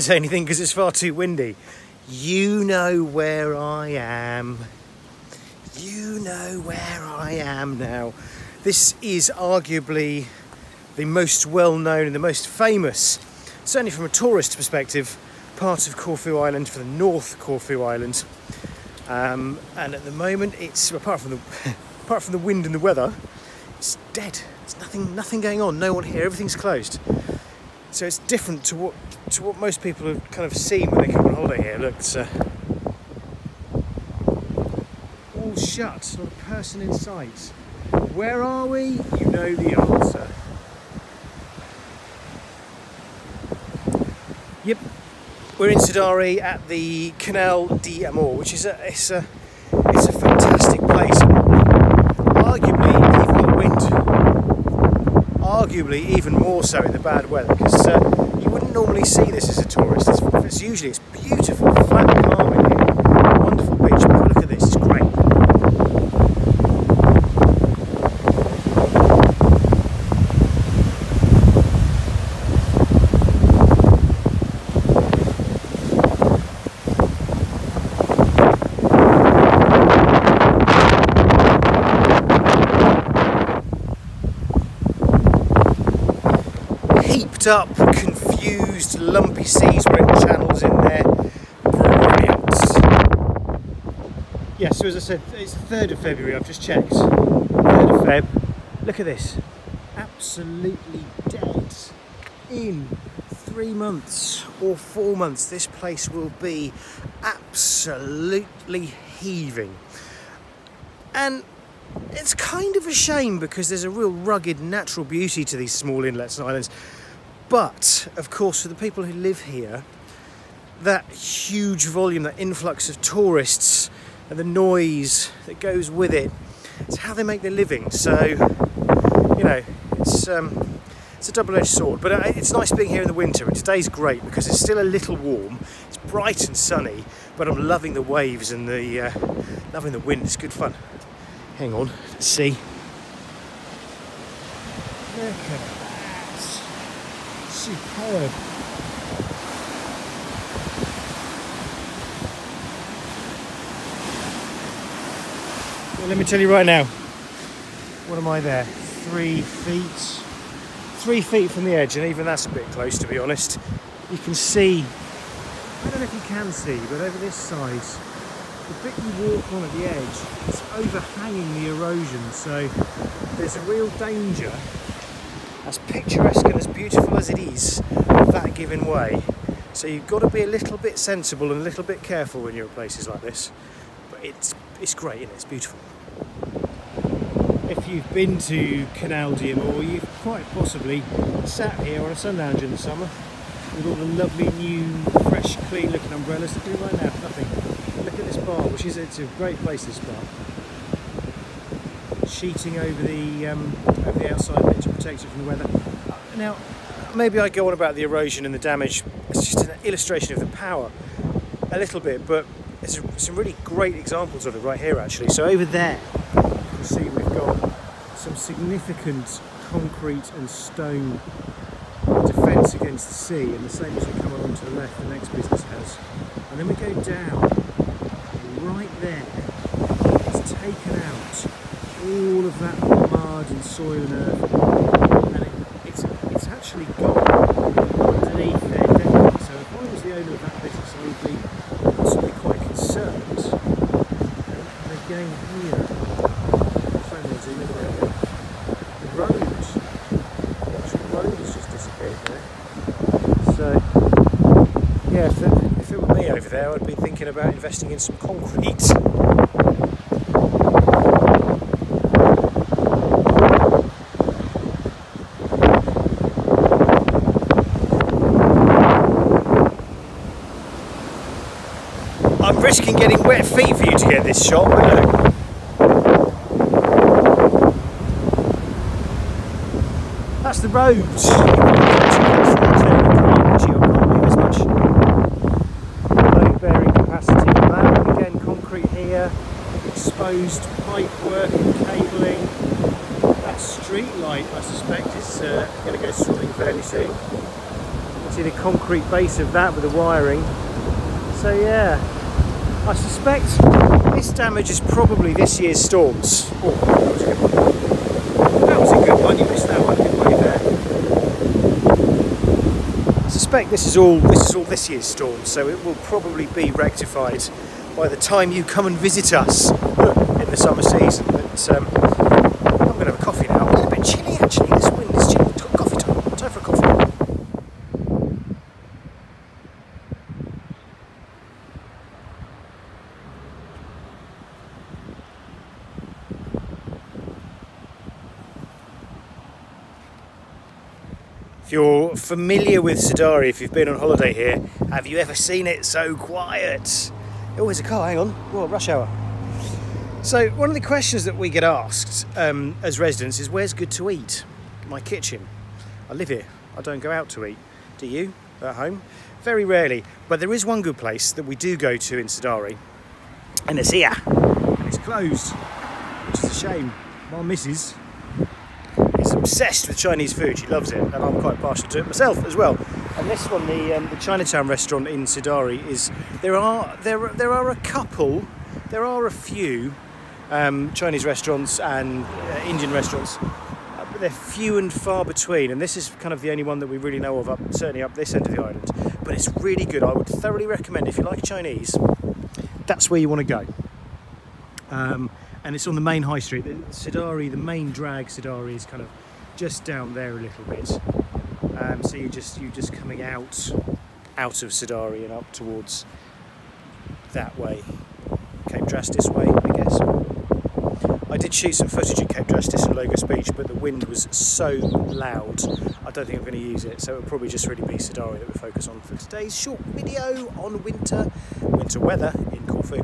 didn't say anything because it's far too windy. You know where I am. You know where I am now. This is arguably the most well-known and the most famous, certainly from a tourist perspective, part of Corfu Island, for the North Corfu Island. And at the moment, it's apart from the wind and the weather, it's dead. There's nothing going on. No one here. Everything's closed. So it's different to what most people have kind of seen when they come on holiday here. Look, it's all shut. Not a person in sight. Where are we? You know the answer. Yep, we're in Sidari at the Canal di Amor, which is it's a fantastic place. Arguably, even the wind, arguably even more so in the bad weather, because you wouldn't normally see this as a tourist. It's usually beautiful, flat, calm in here, wonderful beach. But look at this, it's great. Up, confused, lumpy seas where it channels in there. Brilliant. Yeah, so as I said, it's the 3rd of February, I've just checked. 3rd of Feb. Look at this. Absolutely dead. In 3 months or 4 months, this place will be absolutely heaving. And it's kind of a shame because there's a real rugged natural beauty to these small inlets and islands. But, of course, for the people who live here, that huge volume, that influx of tourists and the noise that goes with it, it's how they make their living. So, you know, it's a double-edged sword. But it's nice being here in the winter, and today's great because it's still a little warm. It's bright and sunny, but I'm loving the waves and loving the wind. It's good fun. Hang on, let's see. Look at that. Superb. Well, let me tell you right now. What am I there? 3 feet? 3 feet from the edge, and even that's a bit close, to be honest. You can see, I don't know if you can see, but over this side, the bit you walk on at the edge, it's overhanging the erosion, so there's a real danger, as picturesque and as beautiful as it is, of that giving way. So you've got to be a little bit sensible and a little bit careful when you're at places like this. But it's great, isn't it? It's beautiful. If you've been to Canal di Amor, you've quite possibly sat here on a sun lounge in the summer with all the lovely new, fresh, clean looking umbrellas. Look at it right now, nothing. Look at this bar, it's a great place, this bar. Sheeting over the outside bit to protect it from the weather. Now, maybe I go on about the erosion and the damage. It's just an illustration of the power, a little bit, but there's some really great examples of it right here, actually. So over there, you can see we've got some significant concrete and stone defence against the sea, and the same as we come along to the left, the next business house. And then we go down, right there, it's taken out all of that mud and soil and earth, and it's actually gone underneath their deck. So if I was the owner of that business, I would be possibly quite concerned. And again here, the road has just disappeared there. So yeah, if it were me over there, I'd be thinking about investing in some concrete. I'm risking getting wet feet for you to get this shot, but look. That's the road. As much load bearing capacity on that. Again, concrete here, exposed pipe work and cabling. That street light, I suspect, is going to go swimming fairly soon. See the concrete base of that with the wiring. So yeah, I suspect this damage is probably this year's storms. Oh, that was a good one. That was a good one. You missed that one, didn't you there? I suspect this is all this year's storms, so it will probably be rectified by the time you come and visit us in the summer season. But I'm going to have a coffee now. It's a bit chilly actually. This wind is chilly. Coffee time. Time for a coffee. If you're familiar with Sidari, if you've been on holiday here, have you ever seen it so quiet? Oh, there's a car, hang on. Oh, rush hour. So, one of the questions that we get asked as residents is, where's good to eat? My kitchen. I live here. I don't go out to eat. Do you? At home? Very rarely. But there is one good place that we do go to in Sidari, and it's here. And it's closed, which is a shame. My missus is obsessed with Chinese food. She loves it, and I'm quite partial to it myself as well. And this one, the Chinatown restaurant in Sidari, is there are a few Chinese restaurants and Indian restaurants, but they're few and far between. And this is kind of the only one that we really know of, certainly up this end of the island. But it's really good. I would thoroughly recommend, if you like Chinese, that's where you want to go. And it's on the main high street. Sidari, the main drag Sidari, is kind of just down there a little bit. So you're just coming out of Sidari and up towards that way, Cape Drastis way, I guess. I did shoot some footage at Cape Drastis and Logos Beach, but the wind was so loud, I don't think I'm going to use it. So it'll probably just really be Sidari that we focus on for today's short video on winter weather in Corfu.